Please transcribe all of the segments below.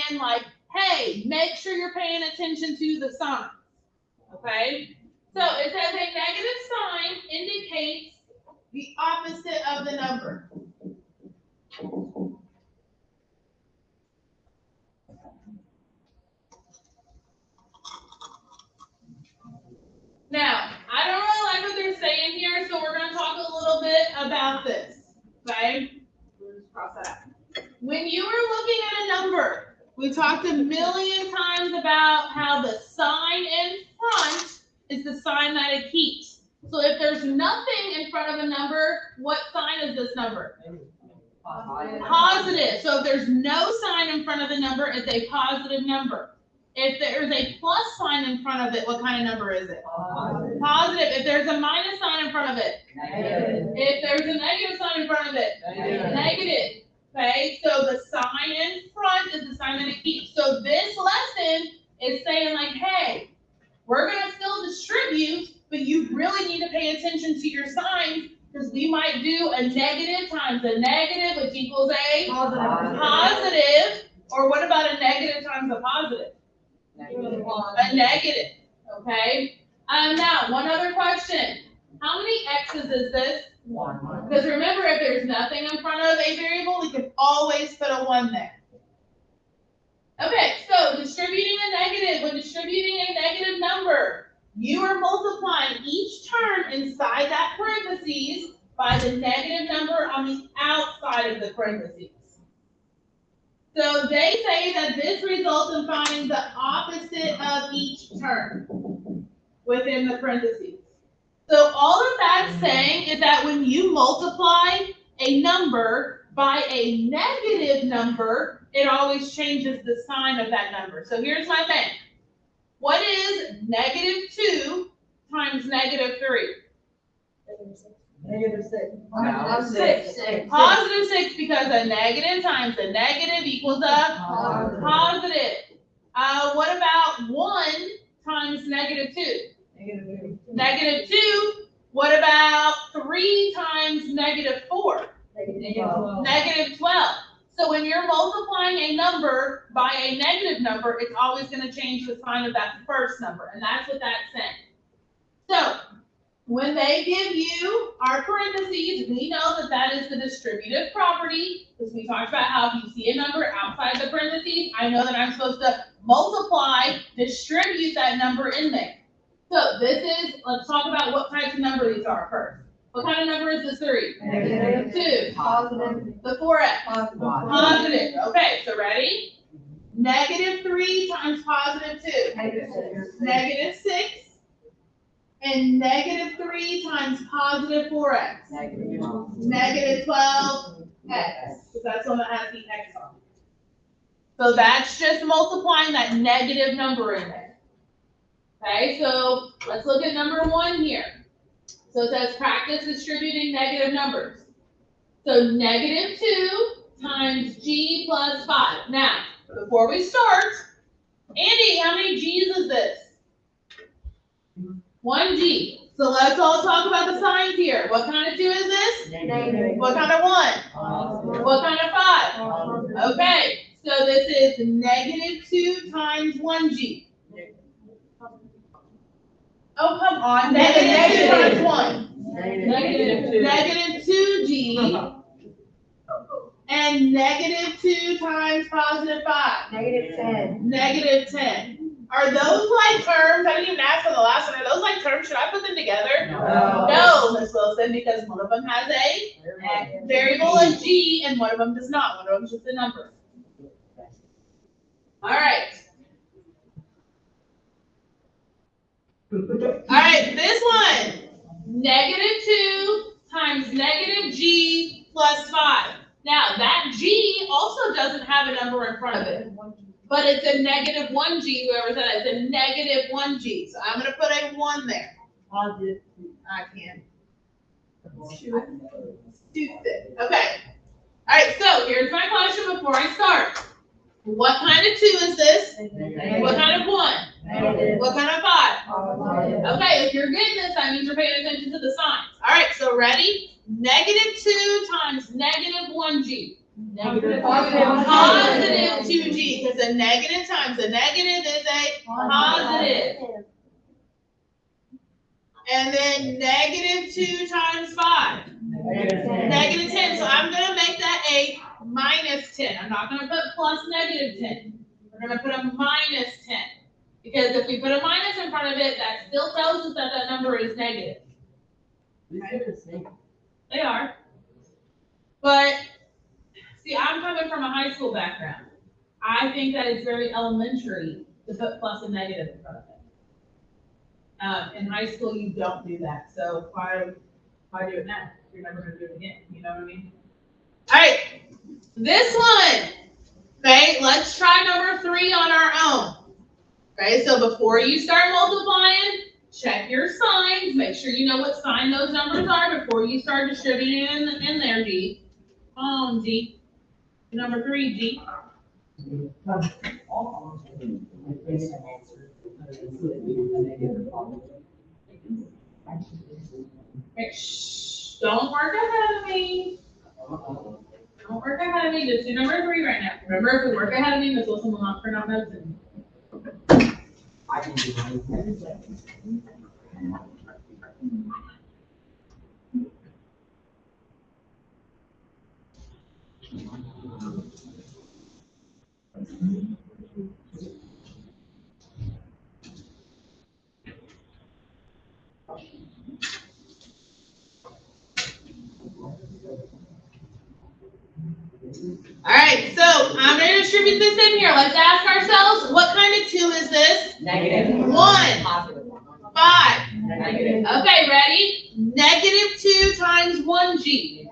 saying like, hey, make sure you're paying attention to the signs. Okay? So it says a negative sign indicates the opposite of the number. Now, I don't really like what they're saying here, so we're going to talk a little bit about this. Okay? We'll just cross that out. When you were looking at a number, we talked a million times about how the sign in front is the sign that it keeps. So if there's nothing in front of a number, what sign is this number? Positive. So if there's no sign in front of the number, it's a positive number. If there's a plus sign in front of it, what kind of number is it? Positive. If there's a minus sign in front of it? Negative. If there's a negative sign in front of it? Negative. Okay, so the sign in front is the sign that it keeps. So this lesson is saying like, hey, we're going to still distribute, but you really need to pay attention to your signs because we might do a negative times a negative, which equals a positive. Or what about a negative times a positive? A negative, okay? Now, one other question. How many x's is this? 1. Because remember, if there's nothing in front of a variable, we can always put a 1 there. Okay, so distributing a negative, when distributing a negative number, you are multiplying each term inside that parentheses by the negative number on the outside of the parentheses. So they say that this results in finding the opposite of each term within the parentheses. So all of that's saying is that when you multiply a number by a negative number, it always changes the sign of that number. So here's my thing. What is negative 2 times negative 3? Negative 6. Positive 6 because a negative times a negative equals a positive. What about 1 times negative 2? Negative 2. What about 3 times negative 4? Negative 12. So when you're multiplying a number by a negative number, it's always going to change the sign of that first number. And that's what that's saying. So when they give you our parentheses, we know that that is the distributive property, because we talked about how if you see a number outside the parentheses, I know that I'm supposed to multiply, distribute that number in there. So this is, let's talk about what types of number these are first. What kind of number is the 3? Negative 2. Positive. The 4x. Positive. Okay, so ready? Negative 3 times positive 2. Negative 6. And negative 3 times positive 4x. Negative 12x. Because that's one that has the x on it. So that's just multiplying that negative number in there. Okay, so let's look at number 1 here. So it says practice distributing negative numbers. So negative 2 times g plus 5. Now, before we start, Andy, how many g's is this? 1 g. So let's all talk about the signs here. What kind of 2 is this? Negative. What kind of 1? What kind of 5? Okay, so this is negative 2 times 1g. Oh, come on. Negative 2 times 1. Negative 2g. And negative 2 times positive 5. Negative 10. Negative 10. Are those like terms? I didn't even ask for the last one. Are those like terms? Should I put them together? No, Ms. Wilson, because one of them has a variable, a g, and one of them does not. One of them is just a number. All right. All right, this one. Negative 2 times negative g plus 5. Now, that g also doesn't have a number in front of it. But it's a negative 1g, whoever said it. It's a negative 1g. So I'm going to put a 1 there. I can't. Stupid. Okay. All right, so here's my question before I start. What kind of 2 is this? What kind of 1? What kind of 5? Okay, if you're getting this, that means you're paying attention to the signs. All right, so ready? Negative 2 times negative 1g. Positive 2G, because a negative times a negative is a positive. And then negative 2 times 5. Negative 10. So I'm going to make that a minus 10. I'm not going to put plus negative 10. We're going to put a minus 10. Because if we put a minus in front of it, that still tells us that that number is negative. They are. But, see, I'm coming from a high school background. I think that it's very elementary to put plus and negative in front of it. In high school, you don't do that. So why do it now? You're never going to do it again. You know what I mean? All right. This one. Okay, let's try number 3 on our own. Okay, so before you start multiplying, check your signs. Make sure you know what sign those numbers are before you start distributing in there, G. Come on, G. Number 3, G. Okay, shh. Don't work ahead of me. Don't work ahead of me. Just do number 3 right now. Remember, if we work ahead of me, Miss Wilson will not print out notes. All right, so I'm going to distribute this in here. Let's ask ourselves, what kind of 2 is this? Negative. 1, 5. Negative. Okay, ready? Negative 2 times 1G.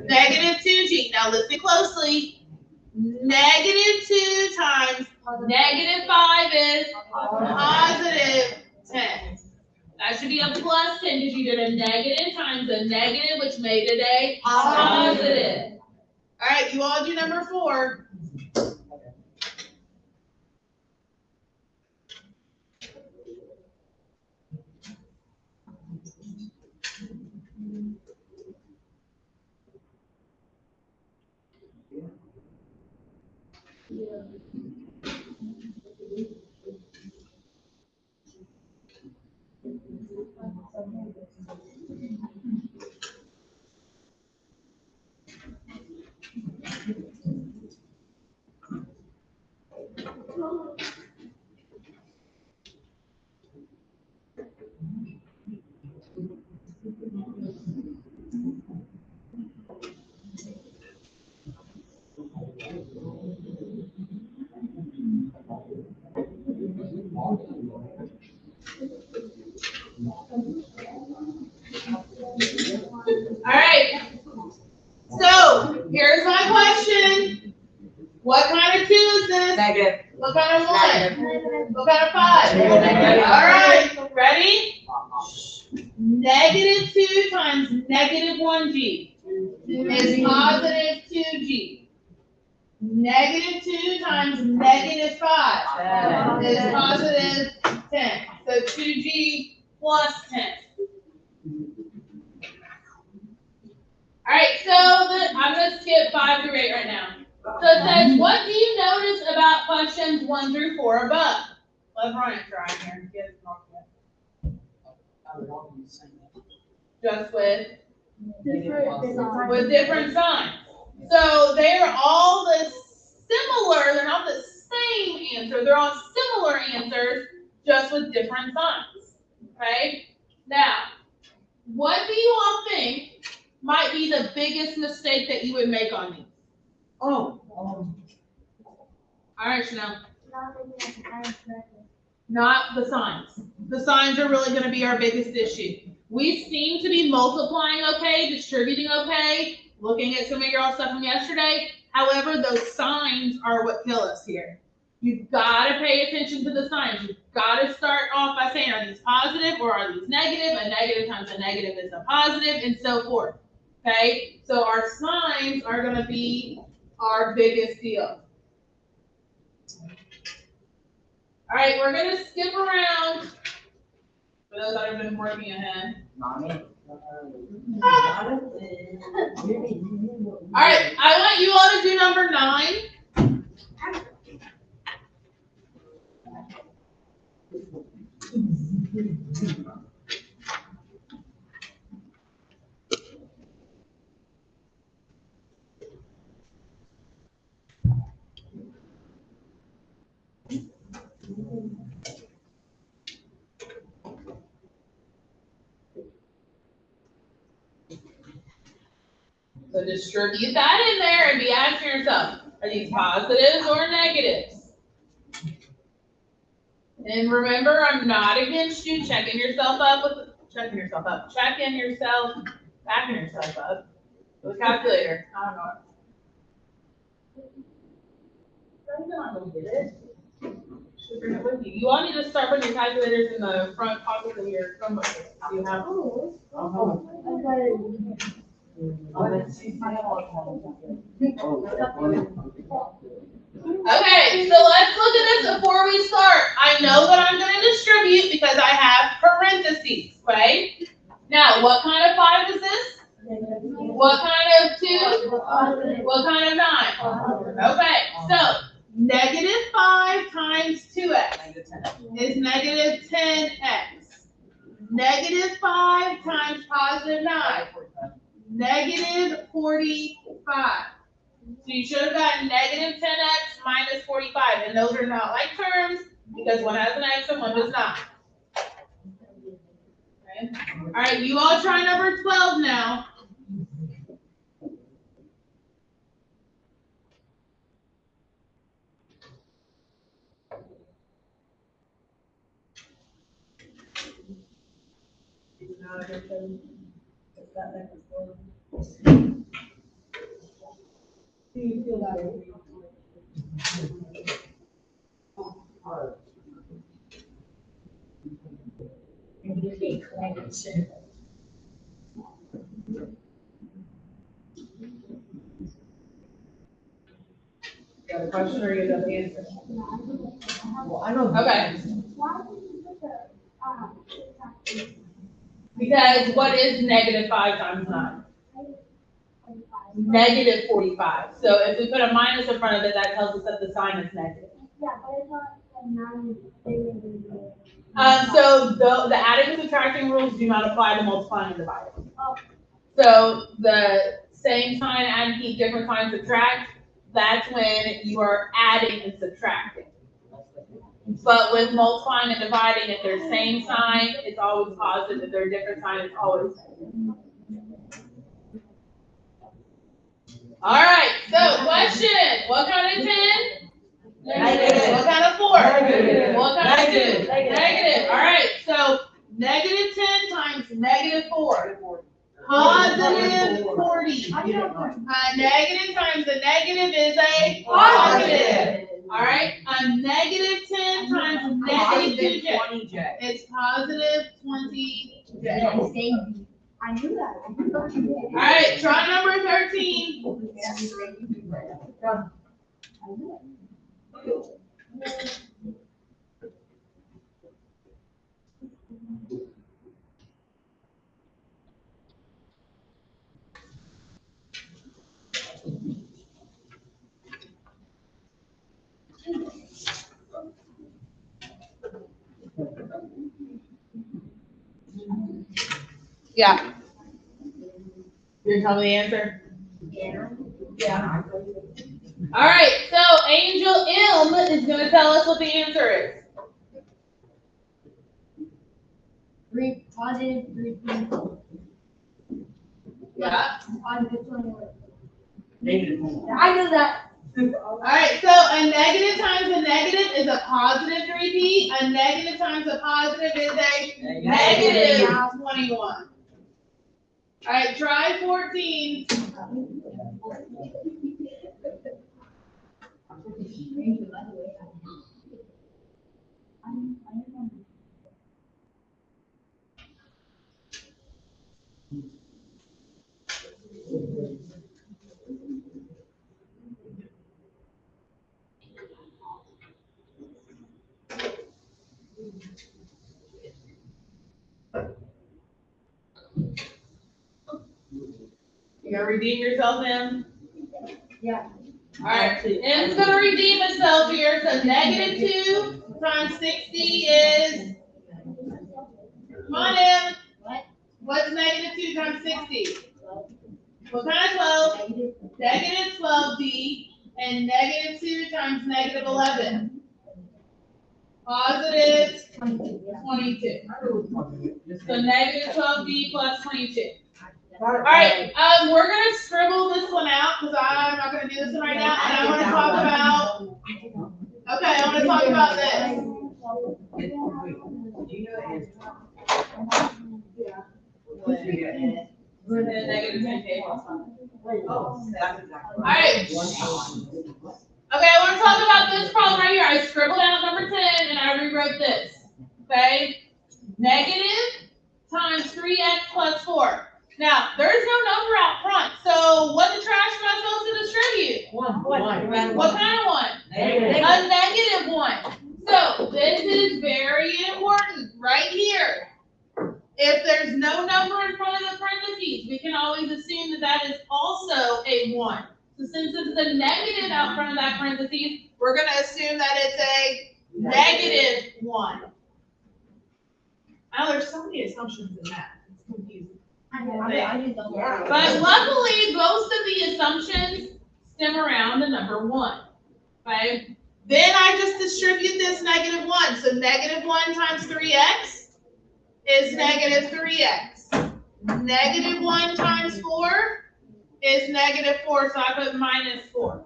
Negative 2G. Now listen closely. Negative 2 times negative 5 is positive 10. That should be a plus 10 because you did a negative times a negative, which made it a positive. All right, you all do number 4. All right. So here's my question. What kind of 2 is this? Negative. What kind of 1? Negative. What kind of 5? Negative. All right. Ready? Negative 2 times negative 1G is positive 2G. Negative 2 times negative 5 is positive 10. So 2G plus 10. All right, so I'm going to skip 5 through 8 right now. So it says, what do you notice about questions 1 through 4 above? Let's run it try here. Just with different signs. So they're all similar. They're not the same answer. They're all similar answers, just with different signs. Okay? Now, what do you all think might be the biggest mistake that you would make on these? All right, Chanel. Not the signs. The signs are really going to be our biggest issue. We seem to be multiplying okay, distributing okay, looking at some of your stuff from yesterday. However, those signs are what kill us here. You've got to pay attention to the signs. You've got to start off by saying, are these positive or are these negative? A negative times a negative is a positive, and so forth. Okay? So our signs are going to be our biggest deal. All right, we're going to skip around for those that have been working ahead. All right, I want you all to do number 9. So distribute that in there and be asking yourself, are these positives or negatives? And remember, I'm not against you checking yourself up, backing yourself up with a calculator. I don't know. I'm not gonna get it. Should bring it with you. You all need to start putting your calculators in the front pocket of your Chromebook. Do you have? Okay, so let's look at this before we start. I know that I'm going to distribute because I have parentheses, okay? Now, what kind of 5 is this? What kind of 2? What kind of 9? Okay, so -5 times 2x is -10x. -5 times +9, -45. So you should have gotten -10x minus 45, and those are not like terms because one has an x and one does not. Okay. All right, you all try number 12 now. Got a question or you got the answer? Well, I don't. Okay. Because what is -5 times 9? -45. So if we put a minus in front of it, that tells us that the sign is negative. Yeah, but I thought the 9 is bigger than the. So the adding and subtracting rules do not apply to multiplying and dividing. Oh. So the same sign, add, keep, different sign, subtract, that's when you are adding and subtracting. But with multiplying and dividing, if they're same sign, it's always positive. If they're different sign, it's always negative. All right, so question, what kind of 10? Negative. What kind of 4? Negative. What kind of 2? Negative. Negative. All right, so -10 times -4. Positive 40. Negative times a negative is a positive. All right, a -10 times -2j 20J. is positive 20j. I knew that. All right, try number 13. Yeah. You're telling me the answer? Yeah. All right, so Angel M is going to tell us what the answer is. 3 positive 3. Yeah. Positive 21. Negative. I knew that. All right, so a negative times a negative is a positive 3p. A negative times a positive is a negative 21. All right, try 14. gonna redeem yourself, M? Yeah. Alright, M's gonna redeem itself here, so -2 times 60 is, come on, M. What's -2 times 60? What kind of 12? -12D, and -2 times -11. Positive 22. So -12D plus 22. Alright, we're gonna scribble this one out, because I'm not gonna do this one right now, and I wanna talk about, okay, I wanna talk about this. The -10K plus 1. Alright. Okay, I want to talk about this problem right here. I scribbled out number 10 and I rewrote this. Okay? Negative times 3x plus 4. Now, there's no number out front, so what the trash am I supposed to distribute? What kind of one? A negative one. So, this is very important right here. If there's no number in front of the parentheses, we can always assume that that is also a 1. So since it's a negative out front of that parentheses, we're going to assume that it's a -1. Now, there's so many assumptions in that. It's confusing. But luckily, most of the assumptions stem around the number 1. Okay? Then I just distribute this -1. So -1 times 3x is -3x. -1 times 4 is -4, so I put -4.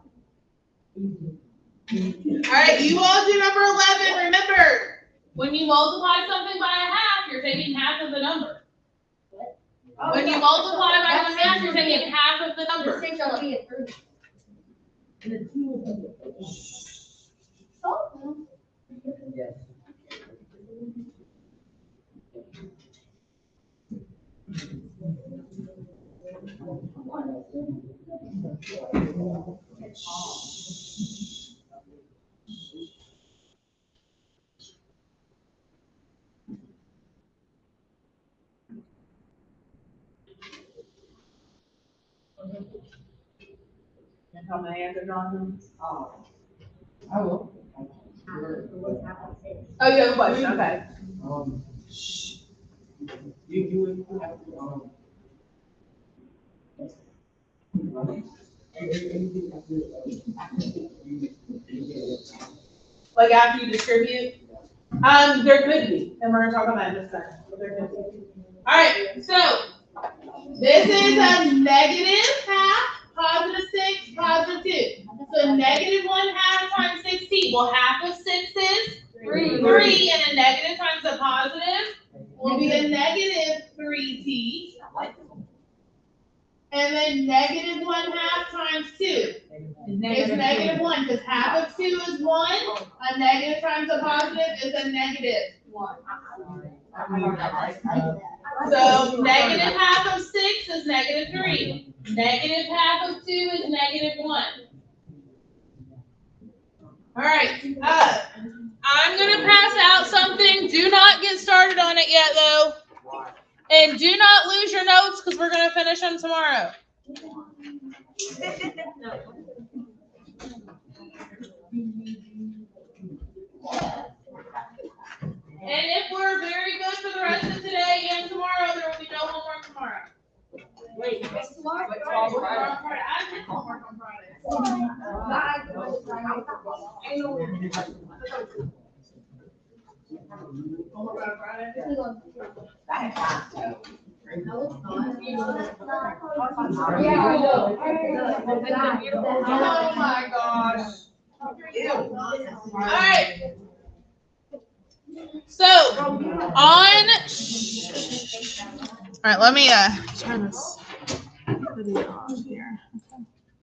All right, you all do number 11. Remember, when you multiply something by a half, you're taking half of the number. When you multiply by 1/2, you're taking half of the number. And how many hands are drawn? I will. Oh, you have a question, okay. You would have to, Like after you distribute? There could be, and we're gonna talk about that in just a second, but there could be. All right, so this is a -1/2, +6, +2. So -1/2 times 16. Well, half of 6 is 3, and a negative times a positive will be a -3t. And then -1/2 times 2 is -1, because half of 2 is 1. A negative times a positive is a -1. So -1/2 of 6 is -3. -1/2 of 2 is -1. All right. I'm gonna pass out something. Do not get started on it yet, though. And do not lose your notes, because we're gonna finish them tomorrow. And if we're very good for the rest of today and tomorrow, there will be no homework tomorrow. Wait, What's tomorrow? Friday. I did homework on Friday. Homework on Friday? Oh my gosh. All right. So on. All right, let me turn this video off.